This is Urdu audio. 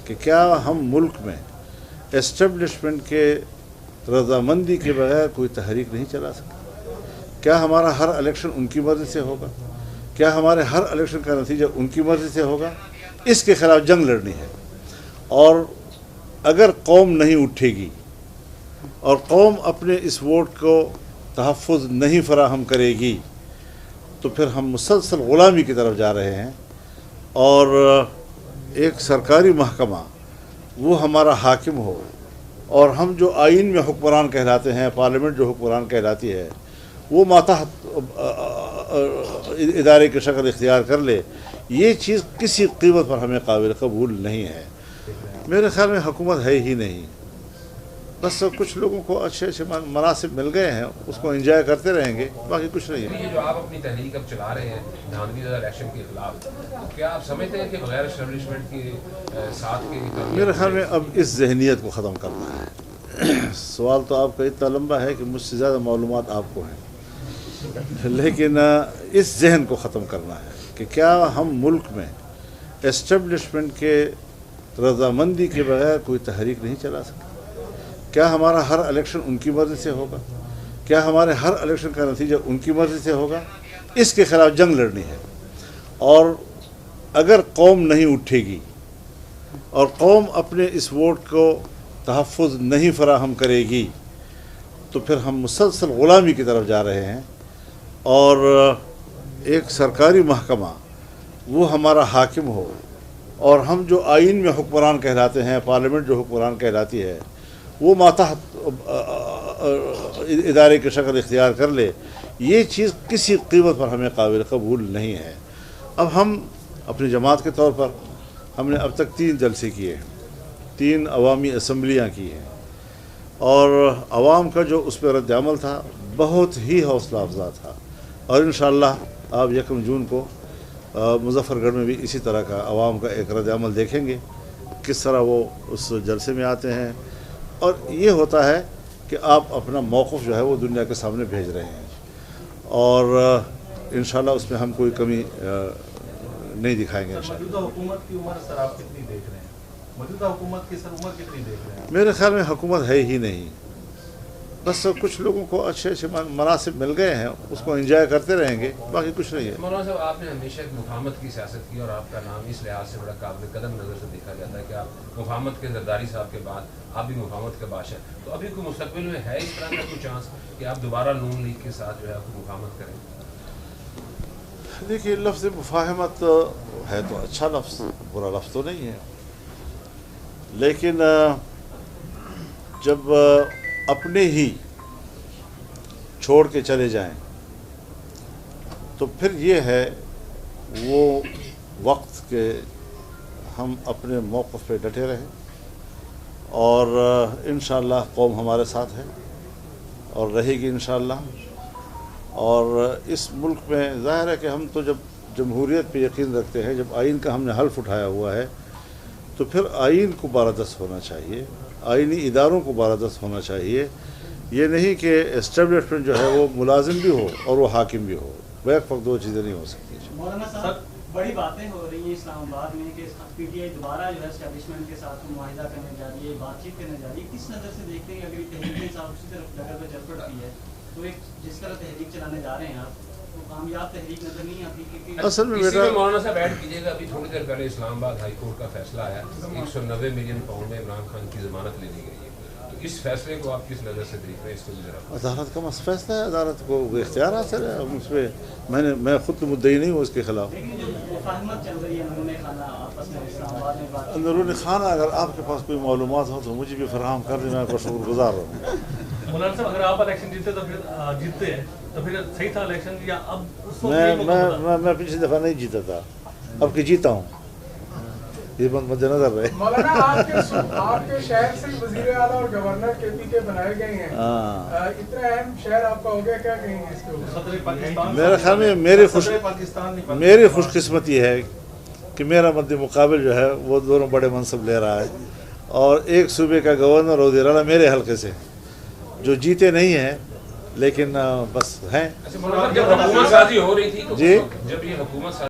کہ کیا ہم ملک میں اسٹیبلشمنٹ کے رضامندی کے بغیر کوئی تحریک نہیں چلا سکتے؟ کیا ہمارا ہر الیکشن ان کی مرضی سے ہوگا؟ کیا ہمارے ہر الیکشن کا نتیجہ ان کی مرضی سے ہوگا؟ اس کے خلاف جنگ لڑنی ہے، اور اگر قوم نہیں اٹھے گی اور قوم اپنے اس ووٹ کو تحفظ نہیں فراہم کرے گی تو پھر ہم مسلسل غلامی کی طرف جا رہے ہیں، اور ایک سرکاری محکمہ وہ ہمارا حاکم ہو، اور ہم جو آئین میں حکمران کہلاتے ہیں، پارلیمنٹ جو حکمران کہلاتی ہے، وہ ماتحت ادارے کی شکل اختیار کر لے، یہ چیز کسی قیمت پر ہمیں قابل قبول نہیں ہے۔ میرے خیال میں حکومت ہے ہی نہیں، بس کچھ لوگوں کو اچھے اچھے مناصب مل گئے ہیں، اس کو انجوائے کرتے رہیں گے، باقی کچھ نہیں ہے۔ یہ جو آپ اپنی تحریک اب چلا رہے ہیں دھاندلی زدہ الیکشن کے خلاف، کیا آپ سمجھتے ہیں کہ بغیر اسٹیبلشمنٹ کے ساتھ کے میرے خیال میں اب اس ذہنیت کو ختم کرنا ہے۔ سوال تو آپ کا اتنا لمبا ہے کہ مجھ سے زیادہ معلومات آپ کو ہیں، لیکن اس ذہن کو ختم کرنا ہے کہ کیا ہم ملک میں اسٹیبلشمنٹ کے رضامندی کے بغیر کوئی تحریک نہیں چلا سکتے؟ کیا ہمارا ہر الیکشن ان کی مرضی سے ہوگا؟ کیا ہمارے ہر الیکشن کا نتیجہ ان کی مرضی سے ہوگا؟ اس کے خلاف جنگ لڑنی ہے، اور اگر قوم نہیں اٹھے گی اور قوم اپنے اس ووٹ کو تحفظ نہیں فراہم کرے گی تو پھر ہم مسلسل غلامی کی طرف جا رہے ہیں، اور ایک سرکاری محکمہ وہ ہمارا حاکم ہو، اور ہم جو آئین میں حکمران کہلاتے ہیں، پارلیمنٹ جو حکمران کہلاتی ہے، وہ ماتحت ادارے کی شکل اختیار کر لے، یہ چیز کسی قیمت پر ہمیں قابل قبول نہیں ہے۔ اب ہم اپنی جماعت کے طور پر ہم نے اب تک 3 جلسے کیے ہیں، 3 عوامی اسمبلیاں کی ہیں، اور عوام کا جو اس پہ رد عمل تھا بہت ہی حوصلہ افزا تھا، اور انشاءاللہ آپ 1 جون کو مظفر گڑھ میں بھی اسی طرح کا عوام کا ایک رد عمل دیکھیں گے، کس طرح وہ اس جلسے میں آتے ہیں، اور یہ ہوتا ہے کہ آپ اپنا موقف جو ہے وہ دنیا کے سامنے بھیج رہے ہیں، اور انشاءاللہ اس میں ہم کوئی کمی نہیں دکھائیں گے انشاءاللہ۔ موجودہ حکومت کی عمر سر آپ کتنی دیکھ رہے ہیں؟ موجودہ حکومت کی سر عمر کتنی دیکھ رہے ہیں؟ میرے خیال میں حکومت ہے ہی نہیں، بس کچھ لوگوں کو اچھے اچھے مناصب مل گئے ہیں، اس کو انجوائے کرتے رہیں گے، باقی کچھ نہیں ہے۔ مولانا صاحب، آپ نے ہمیشہ مفاہمت کی سیاست کی، اور آپ کا نام اس لحاظ سے بڑا قابل قدر نظر سے دیکھا جاتا ہے کہ آپ مفاہمت کے زرداری صاحب کے بعد آپ بھی مفاہمت کے بادشاہ، تو ابھی کوئی مستقبل میں ہے اس طرح کا کوئی چانس کہ آپ دوبارہ نون لیگ کے ساتھ جو ہے آپ مفاہمت کریں؟ دیکھیے، لفظ مفاہمت ہے تو اچھا لفظ، برا لفظ تو نہیں ہے، لیکن جب اپنے ہی چھوڑ کے چلے جائیں تو پھر یہ ہے وہ وقت کہ ہم اپنے موقف پہ ڈٹے رہیں، اور انشاءاللہ قوم ہمارے ساتھ ہے اور رہے گی انشاءاللہ، اور اس ملک میں ظاہر ہے کہ ہم تو جب جمہوریت پہ یقین رکھتے ہیں، جب آئین کا ہم نے حلف اٹھایا ہوا ہے تو پھر آئین کو بالادست ہونا چاہیے، آئینی اداروں کو بالادست ہونا چاہیے، یہ نہیں کہ اسٹیبلشمنٹ جو ہے وہ ملازم بھی ہو اور وہ حاکم بھی ہو، بیک وقت 2 چیزیں نہیں ہو سکتی۔ مولانا صاحب، بڑی باتیں ہو رہی ہیں اسلام آباد میں کہ پی ٹی آئی دوبارہ جو ہے اسٹیبلشمنٹ کے ساتھ معاہدہ کرنے جا رہی ہے، بات چیت کرنے جا رہی ہے، کس نظر سے دیکھتے ہیں کہ اگر یہ تحریک صاحب اسی طرف لگا پہ چل پڑتی ہے تو ایک جس طرح تحریک چلانے جا رہے ہیں آپ، تو کامیاب تحریک نظر نہیں آتی کہ اصل میں اسی بیٹا، میں مولانا صاحب ایڈ کیجیے گا، ابھی تھوڑی دیر پہلے اسلام آباد ہائی کورٹ کا فیصلہ آیا، 190 ملین پاؤنڈ میں عمران خان کی ضمانت لے لی گئی ہے، تو اس فیصلے کو آپ کس نظر سے دیکھ رہے ہیں؟ اس کو بھی ذرا عدالت کا فیصلہ ہے، عدالت کو اختیار حاصل ہے، اس پہ میں خود تو مدعی نہیں ہوں اس کے خلاف۔ لیکن جو مفاہمت چل رہی ہے اندرون خانہ آپس میں اسلام آباد میں بات، اندرون خانہ اگر آپ کے پاس کوئی معلومات ہو تو مجھے بھی فراہم کر دیں، میں آپ کا شکر گزار ہوں۔ مولانا صاحب، اگر آپ الیکشن جیتتے ہیں تو پھر صحیح تھا الیکشن، یا اب اس وقت میں پچھلی دفعہ نہیں جیتا تھا، اب کہ جیتا ہوں، یہ مد نظر رہے۔ مولانا، آپ کے شہر سے وزیر اعلیٰ اور گورنر کے پی کے بنائے گئے ہیں، اتنا اہم شہر آپ کا ہو گیا، کیا کہیں گے اس کے اوپر؟ میرے خیال میں میری خوش قسمتی ہے کہ میرا مد مقابل جو ہے وہ دونوں بڑے منصب لے رہا ہے، اور ایک صوبے کا گورنر اور وزیر اعلیٰ میرے حلقے سے، جو جیتے نہیں ہیں لیکن بس ہیں۔ جب حکومت سازی ہو رہی تھی تو جی، جب یہ حکومت